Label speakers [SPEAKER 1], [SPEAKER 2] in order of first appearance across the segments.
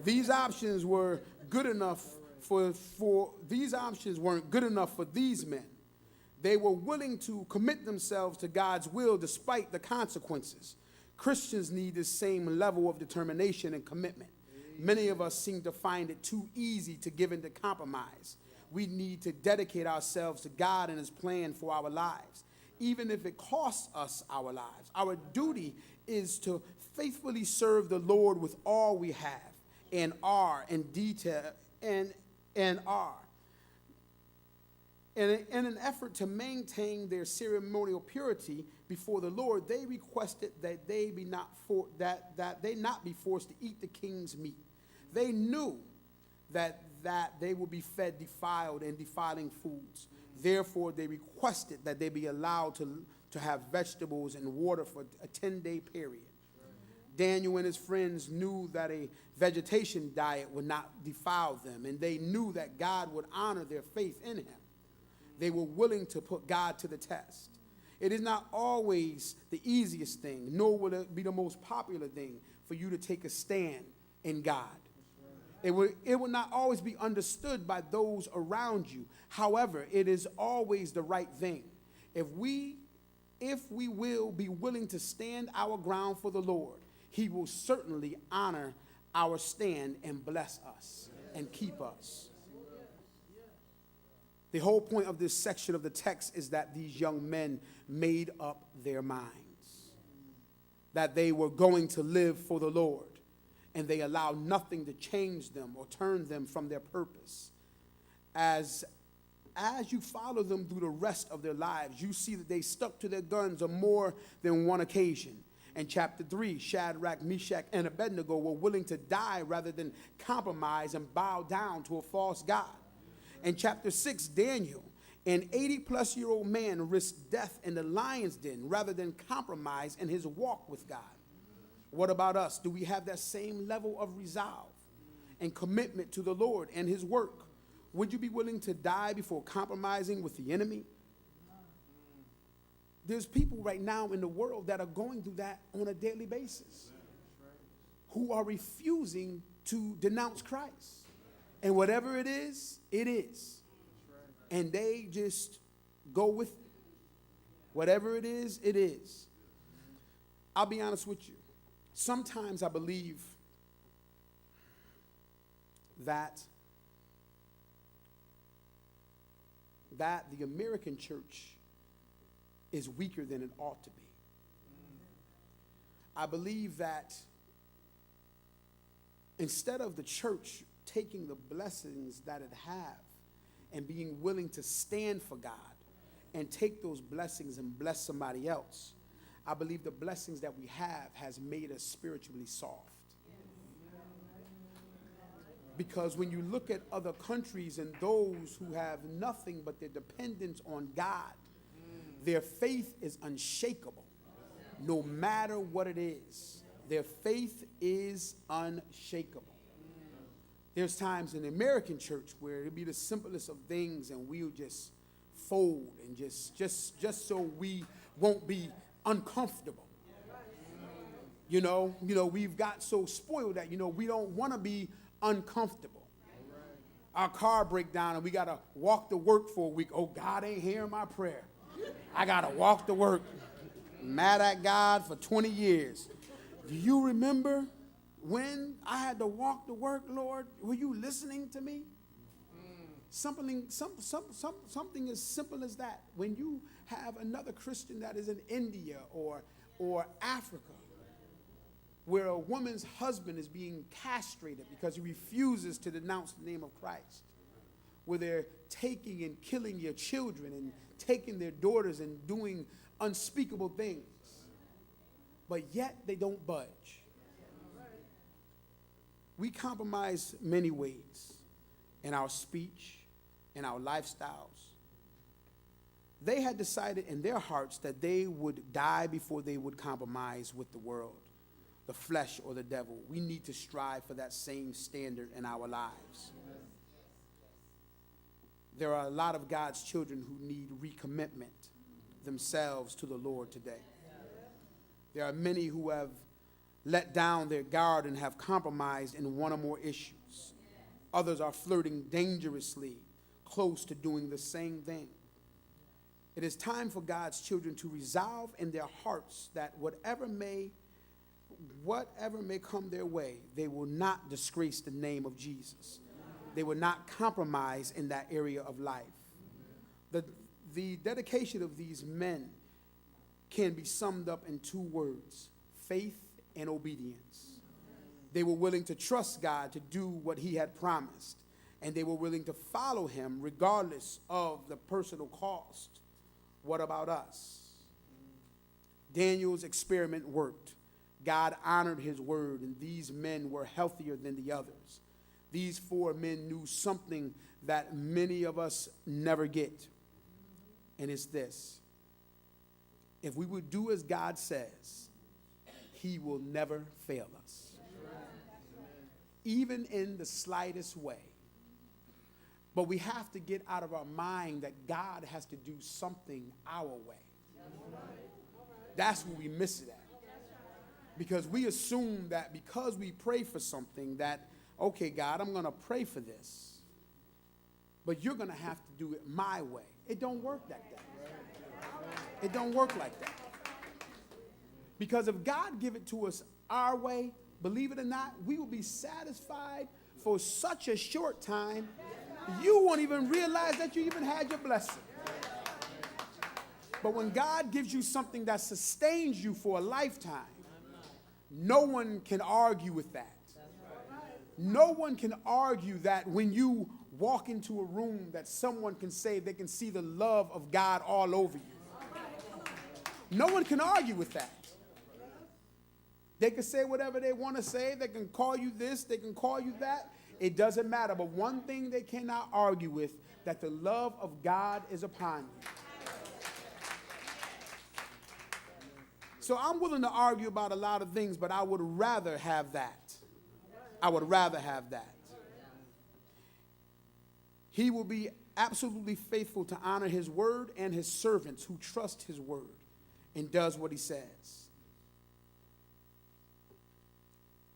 [SPEAKER 1] These options were good enough these options weren't good enough for these men. They were willing to commit themselves to God's will despite the consequences. Christians need this same level of determination and commitment. Many of us seem to find it too easy to give in to compromise. We need to dedicate ourselves to God and his plan for our lives, even if it costs us our lives. Our duty is to faithfully serve the Lord with all we have and are in detail and are. In an effort to maintain their ceremonial purity before the Lord, they requested that they not be forced to eat the king's meat. They knew that they would be fed defiled and defiling foods. Therefore, they requested that they be allowed to have vegetables and water for a 10-day period. Daniel and his friends knew that a vegetation diet would not defile them, and they knew that God would honor their faith in him. They were willing to put God to the test. It is not always the easiest thing, nor will it be the most popular thing for you to take a stand in God. It will not always be understood by those around you. However, it is always the right thing. If we will be willing to stand our ground for the Lord, he will certainly honor our stand and bless us and keep us. The whole point of this section of the text is that these young men made up their minds that they were going to live for the Lord, and they allowed nothing to change them or turn them from their purpose. As you follow them through the rest of their lives, you see that they stuck to their guns on more than one occasion. In chapter 3, Shadrach, Meshach, and Abednego were willing to die rather than compromise and bow down to a false god. In chapter 6, Daniel, an 80-plus-year-old man, risked death in the lion's den rather than compromise in his walk with God. What about us? Do we have that same level of resolve and commitment to the Lord and his work? Would you be willing to die before compromising with the enemy? There's people right now in the world that are going through that on a daily basis, who are refusing to denounce Christ. And whatever it is, it is. And they just go with it. Whatever it is, it is. I'll be honest with you. Sometimes I believe that the American church is weaker than it ought to be. I believe that instead of the church taking the blessings that it have and being willing to stand for God and take those blessings and bless somebody else, I believe the blessings that we have has made us spiritually soft. Because when you look at other countries and those who have nothing but their dependence on God, their faith is unshakable, no matter what it is. Their faith is unshakable. There's times in the American church where it'll be the simplest of things and we'll just fold and just so we won't be uncomfortable. You know, we've got so spoiled that, we don't want to be uncomfortable. Our car break down and we got to walk to work for a week. Oh, God ain't hearing my prayer. I got to walk to work. Mad at God for 20 years. Do you remember when I had to walk to work, Lord? Were you listening to me? Something as simple as that. When you have another Christian that is in India or Africa, where a woman's husband is being castrated because he refuses to denounce the name of Christ, where they're taking and killing your children and taking their daughters and doing unspeakable things, but yet they don't budge. We compromise many ways in our speech, in our lifestyles. They had decided in their hearts that they would die before they would compromise with the world, the flesh, or the devil. We need to strive for that same standard in our lives. There are a lot of God's children who need recommitment themselves to the Lord today. There are many who have let down their guard and have compromised in one or more issues. Others are flirting dangerously close to doing the same thing. It is time for God's children to resolve in their hearts that whatever may come their way, they will not disgrace the name of Jesus. They will not compromise in that area of life. The dedication of these men can be summed up in two words: faith and obedience. They were willing to trust God to do what he had promised, and they were willing to follow him regardless of the personal cost. What about us? Daniel's experiment worked. God honored his word, and these men were healthier than the others. These 4 men knew something that many of us never get, and it's this: if we would do as God says, he will never fail us, even in the slightest way. But we have to get out of our mind that God has to do something our way. That's where we miss it at. Because we assume that because we pray for something that, okay, God, I'm going to pray for this, but you're going to have to do it my way. It don't work like that. It don't work like that. Because if God give it to us our way, believe it or not, we will be satisfied for such a short time, you won't even realize that you even had your blessing. But when God gives you something that sustains you for a lifetime, no one can argue with that. No one can argue that when you walk into a room that someone can say they can see the love of God all over you. No one can argue with that. They can say whatever they want to say. They can call you this. They can call you that. It doesn't matter. But one thing they cannot argue with, that the love of God is upon you. So I'm willing to argue about a lot of things, but I would rather have that. I would rather have that. He will be absolutely faithful to honor his word and his servants who trust his word and does what he says.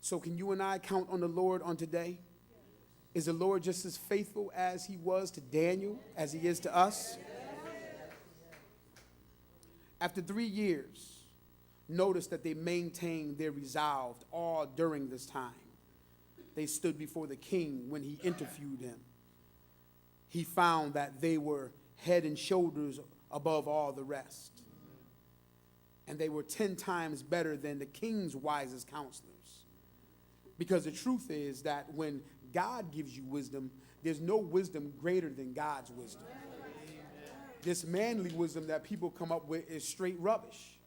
[SPEAKER 1] So can you and I count on the Lord on today? Is the Lord just as faithful as he was to Daniel, as he is to us? After 3 years, notice that they maintained their resolve all during this time. They stood before the king when he interviewed him. He found that they were head and shoulders above all the rest. And they were 10 times better than the king's wisest counselors. Because the truth is that when God gives you wisdom, there's no wisdom greater than God's wisdom. This manly wisdom that people come up with is straight rubbish.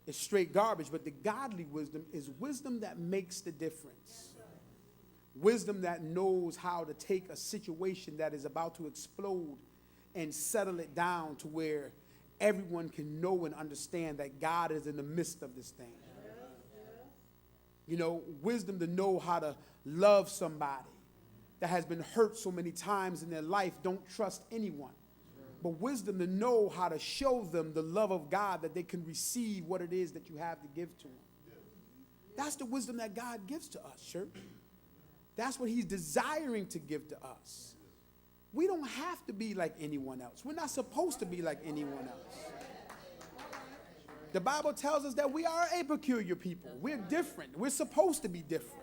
[SPEAKER 1] It's straight garbage. But the godly wisdom is wisdom that makes the difference. Wisdom that knows how to take a situation that is about to explode and settle it down to where everyone can know and understand that God is in the midst of this thing. You know, wisdom to know how to love somebody that has been hurt so many times in their life, don't trust anyone. But wisdom to know how to show them the love of God, that they can receive what it is that you have to give to them. That's the wisdom that God gives to us, church. That's what he's desiring to give to us. We don't have to be like anyone else. We're not supposed to be like anyone else. The Bible tells us that we are a peculiar people. We're different. We're supposed to be different.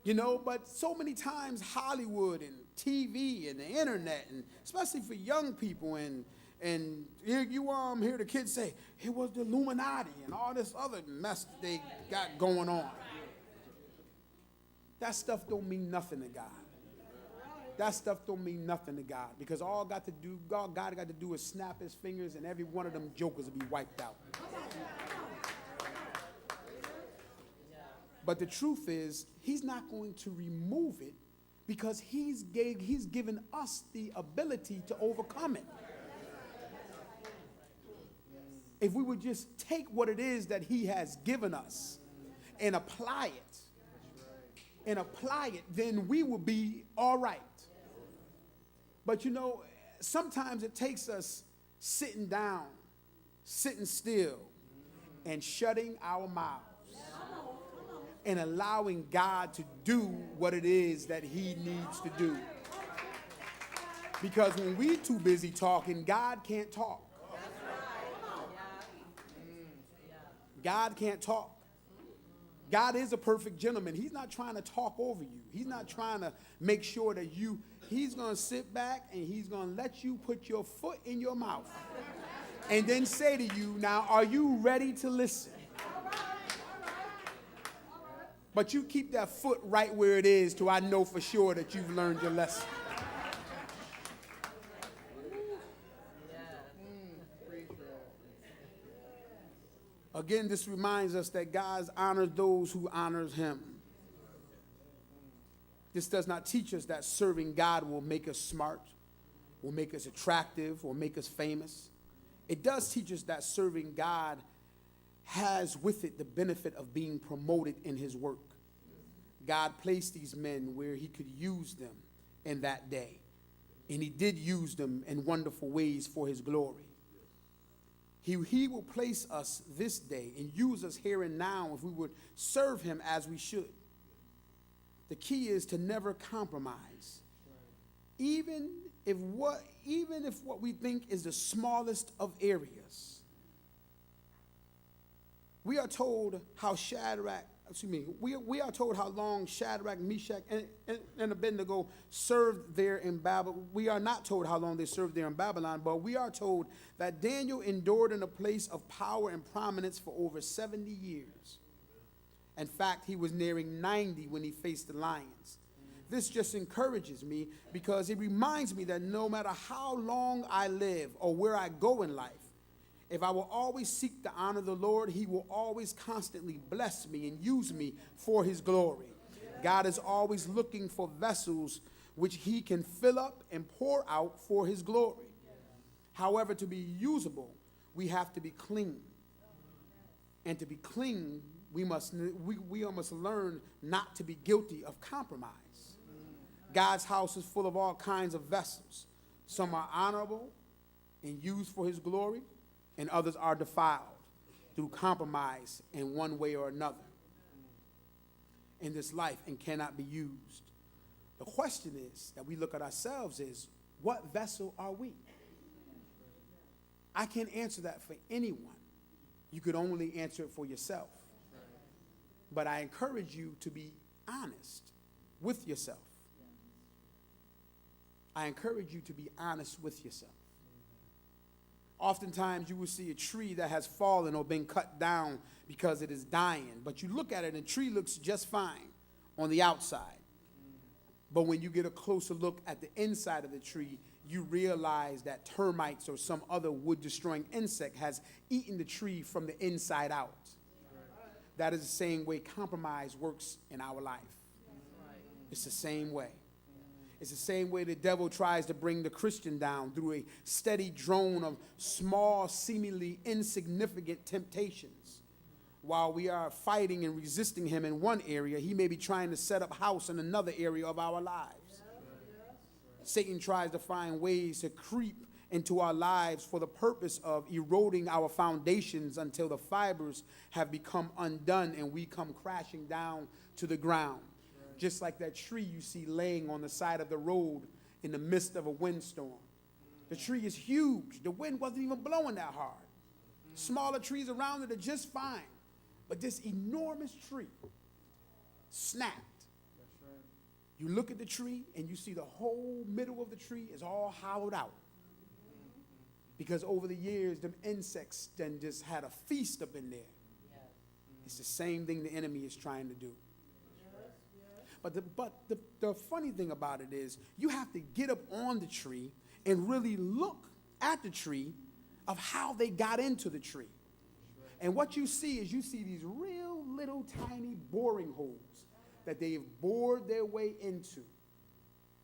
[SPEAKER 1] You know, but so many times Hollywood and TV and the internet, and especially for young people, and here you hear the kids say, it was the Illuminati and all this other mess that they got going on. That stuff don't mean nothing to God. That stuff don't mean nothing to God, because all God got to do is snap his fingers and every one of them jokers will be wiped out. But the truth is, he's not going to remove it, because he's given us the ability to overcome it. If we would just take what it is that he has given us and apply it, then we will be all right. But you know, sometimes it takes us sitting down, sitting still, and shutting our mouths and allowing God to do what it is that he needs to do. Because when we're too busy talking, God can't talk. God can't talk. God is a perfect gentleman. He's not trying to talk over you. He's not trying to make sure that he's going to sit back and he's going to let you put your foot in your mouth and then say to you, now, are you ready to listen? But you keep that foot right where it is till I know for sure that you've learned your lesson. Again, this reminds us that God honors those who honors him. This does not teach us that serving God will make us smart, will make us attractive, or make us famous. It does teach us that serving God has with it the benefit of being promoted in his work. God placed these men where he could use them in that day, and he did use them in wonderful ways for his glory. He will place us this day and use us here and now if we would serve him as we should. The key is to never compromise. Even if what we think is the smallest of areas. We are told how we are told how long Shadrach, Meshach, and Abednego served there in Babylon. We are not told how long they served there in Babylon, but we are told that Daniel endured in a place of power and prominence for over 70 years. In fact, he was nearing 90 when he faced the lions. This just encourages me because it reminds me that no matter how long I live or where I go in life, if I will always seek to honor the Lord, he will always constantly bless me and use me for his glory. God is always looking for vessels which he can fill up and pour out for his glory. However, to be usable, we have to be clean. And to be clean, we must learn not to be guilty of compromise. God's house is full of all kinds of vessels. Some are honorable and used for his glory, and others are defiled through compromise in one way or another in this life and cannot be used. The question is that we look at ourselves is, what vessel are we? I can't answer that for anyone. You could only answer it for yourself. But I encourage you to be honest with yourself. I encourage you to be honest with yourself. Oftentimes you will see a tree that has fallen or been cut down because it is dying. But you look at it and the tree looks just fine on the outside. But when you get a closer look at the inside of the tree, you realize that termites or some other wood-destroying insect has eaten the tree from the inside out. That is the same way compromise works in our life. It's the same way. It's the same way the devil tries to bring the Christian down through a steady drone of small, seemingly insignificant temptations. While we are fighting and resisting him in one area, he may be trying to set up house in another area of our lives. Satan tries to find ways to creep into our lives for the purpose of eroding our foundations until the fibers have become undone and we come crashing down to the ground. Just like that tree you see laying on the side of the road in the midst of a windstorm. The tree is huge. The wind wasn't even blowing that hard. Smaller trees around it are just fine. But this enormous tree snapped. You look at the tree and you see the whole middle of the tree is all hollowed out. Because over the years, them insects then just had a feast up in there. It's the same thing the enemy is trying to do. But the funny thing about it is you have to get up on the tree and really look at the tree of how they got into the tree. And what you see is you see these real little tiny boring holes that they've bored their way into.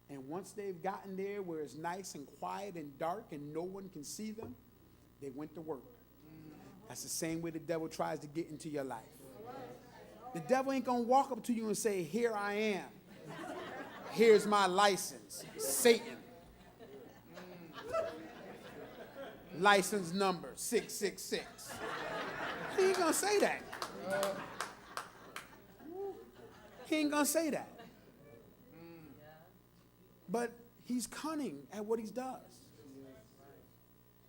[SPEAKER 1] And once they've gotten there where it's nice and quiet and dark and no one can see them, they went to work. That's the same way the devil tries to get into your life. The devil ain't going to walk up to you and say, here I am. Here's my license. Satan. License number 666. He ain't going to say that. He ain't going to say that. But he's cunning at what he does.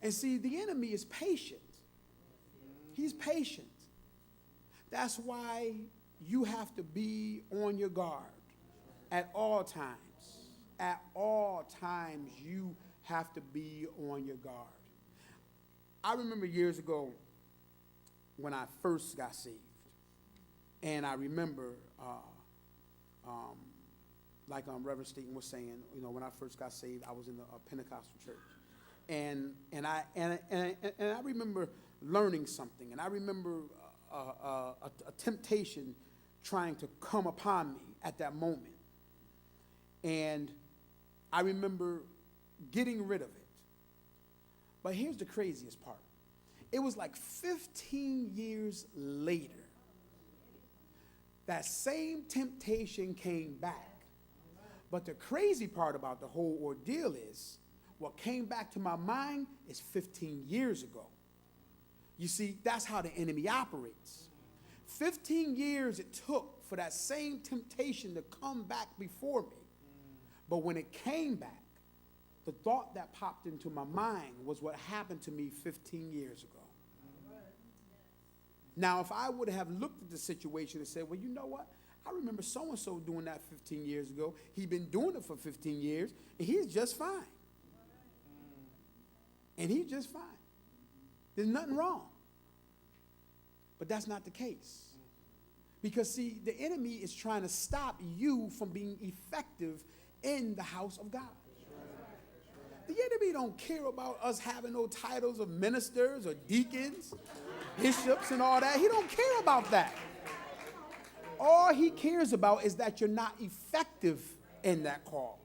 [SPEAKER 1] And see, the enemy is patient. He's patient. That's why you have to be on your guard at all times. At all times, you have to be on your guard. I remember years ago when I first got saved, and I remember, like Reverend Staten was saying, you know, when I first got saved, I was in a Pentecostal church, and I remember learning something, and I remember a temptation trying to come upon me at that moment, and I remember getting rid of it. But here's the craziest part. It was like 15 years later, that same temptation came back. But the crazy part about the whole ordeal is, what came back to my mind is 15 years ago. You see, that's how the enemy operates. 15 years it took for that same temptation to come back before me. But when it came back, the thought that popped into my mind was what happened to me 15 years ago. Now, if I would have looked at the situation and said, well, you know what? I remember so-and-so doing that 15 years ago. He'd been doing it for 15 years, and he's just fine. And he's just fine. There's nothing wrong. But that's not the case. Because, see, the enemy is trying to stop you from being effective in the house of God. The enemy don't care about us having no titles of ministers or deacons, bishops and all that. He don't care about that. All he cares about is that you're not effective in that call.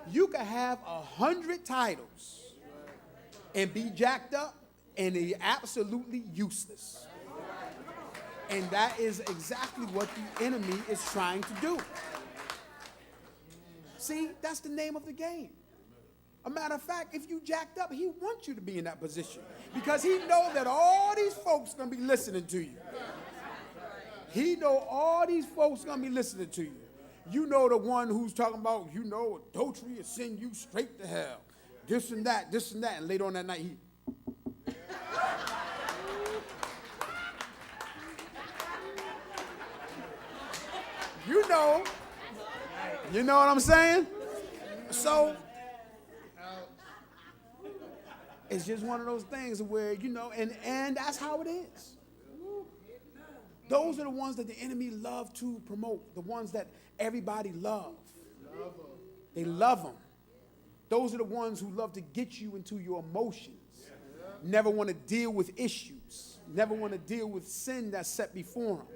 [SPEAKER 1] You can have 100 titles and be jacked up and be absolutely useless. And that is exactly what the enemy is trying to do. See, that's the name of the game. A matter of fact, if you jacked up, he wants you to be in that position because he knows that all these folks are going to be listening to you. He know all these folks are going to be listening to you. You know the one who's talking about, you know, adultery will send you straight to hell. This and that. And later on that night, he... You know what I'm saying? So, it's just one of those things where, you know, and that's how it is. Those are the ones that the enemy love to promote, the ones that everybody loves. They love them. Those are the ones who love to get you into your emotions, never want to deal with issues, never want to deal with sin that's set before them.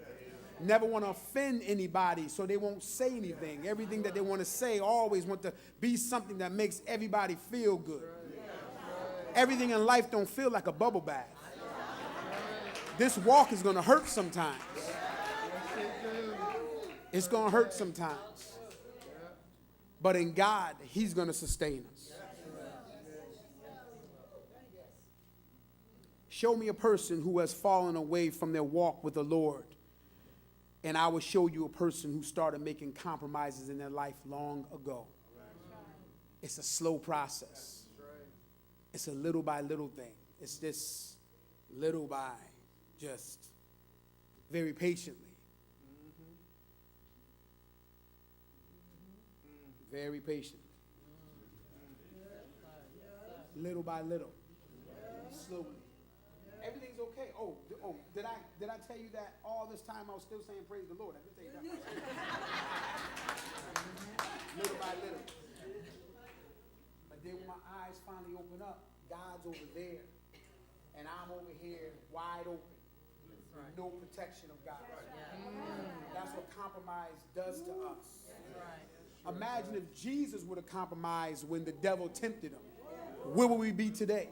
[SPEAKER 1] Never want to offend anybody, so they won't say anything. Everything that they want to say always want to be something that makes everybody feel good. Everything in life don't feel like a bubble bath. This walk is going to hurt sometimes. It's going to hurt sometimes. But in God, he's going to sustain us. Show me a person who has fallen away from their walk with the Lord, and I will show you a person who started making compromises in their life long ago. It's a slow process. It's a little by little thing. It's this little by, just very patiently. Very patient. Little by little. Slowly. Everything's okay. Oh, did I tell you that all this time I was still saying praise the Lord? I didn't tell you that. Little by little. But then when my eyes finally open up, God's over there, and I'm over here wide open. With no protection of God. That's what compromise does to us. Imagine if Jesus would have compromised when the devil tempted him. Where would we be today?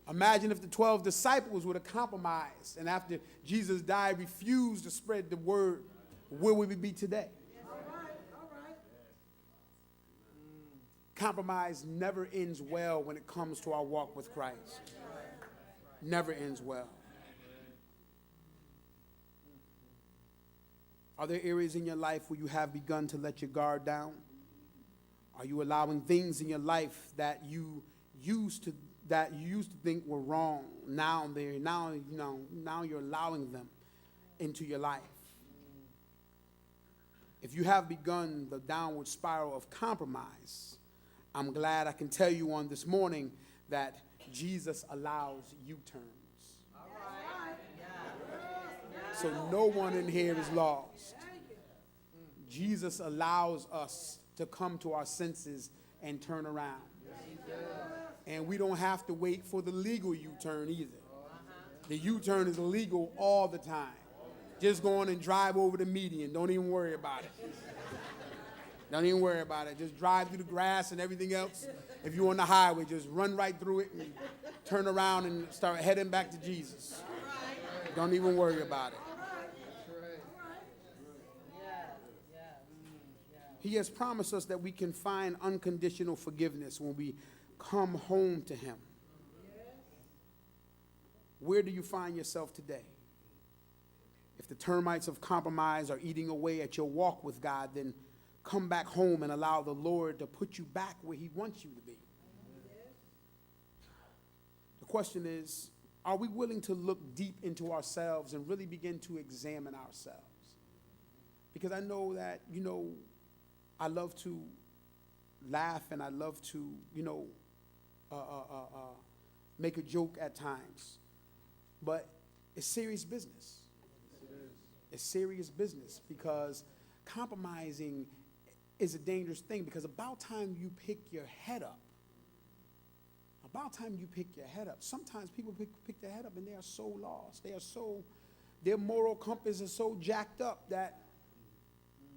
[SPEAKER 1] Imagine if the 12 disciples would have compromised and after Jesus died, refused to spread the word. Where would we be today? Compromise never ends well when it comes to our walk with Christ. Never ends well. Are there areas in your life where you have begun to let your guard down? Are you allowing things in your life that you used to think were wrong? Now you're allowing them into your life. If you have begun the downward spiral of compromise, I'm glad I can tell you on this morning that Jesus allows U-turns. So no one in here is lost. Jesus allows us to come to our senses and turn around. And we don't have to wait for the legal U-turn either. The U-turn is illegal all the time. Just go on and drive over the median. Don't even worry about it. Don't even worry about it. Just drive through the grass and everything else. If you're on the highway, just run right through it and turn around and start heading back to Jesus. Don't even worry about it. He has promised us that we can find unconditional forgiveness when we come home to him. Where do you find yourself today? If the termites of compromise are eating away at your walk with God, then come back home and allow the Lord to put you back where he wants you to be. The question is, are we willing to look deep into ourselves and really begin to examine ourselves? Because I know that, I love to laugh and I love to, make a joke at times. But it's serious business. It's serious business because compromising is a dangerous thing, because about time you pick your head up. Sometimes people pick their head up and they are so lost. Their moral compass is so jacked up that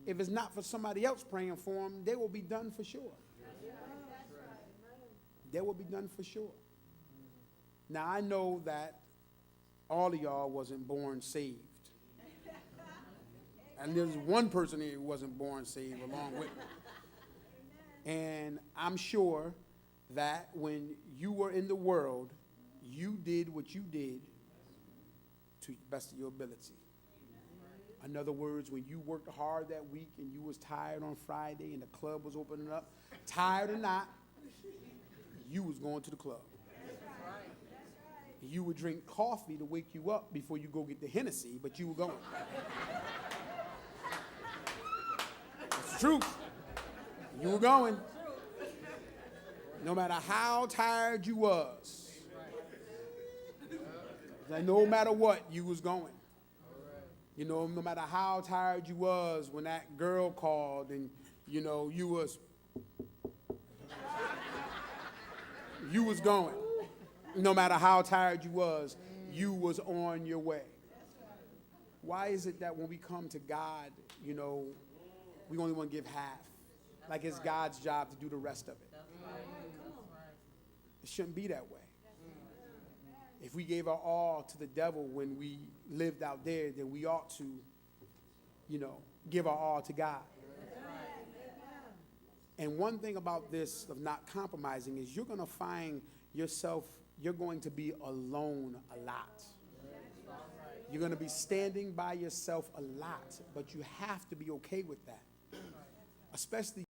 [SPEAKER 1] if it's not for somebody else praying for them, they will be done for sure. They will be done for sure. Now, I know that all of y'all wasn't born saved. And there's one person here who wasn't born saved along with me. And I'm sure that when you were in the world, you did what you did to the best of your ability. In other words, when you worked hard that week and you was tired on Friday and the club was opening up, tired or not, you was going to the club. You would drink coffee to wake you up before you go get the Hennessy, but you were going. That's the truth. You were going. No matter how tired you was. Like, no matter what, you was going. No matter how tired you was when that girl called and, you was going. No matter how tired you was on your way. Why is it that when we come to God, we only want to give half? Like it's God's job to do the rest of it. It shouldn't be that way. If we gave our all to the devil when we lived out there, then we ought to, give our all to God. And one thing about this of not compromising is you're going to find yourself, you're going to be alone a lot. You're going to be standing by yourself a lot, but you have to be okay with that. Especially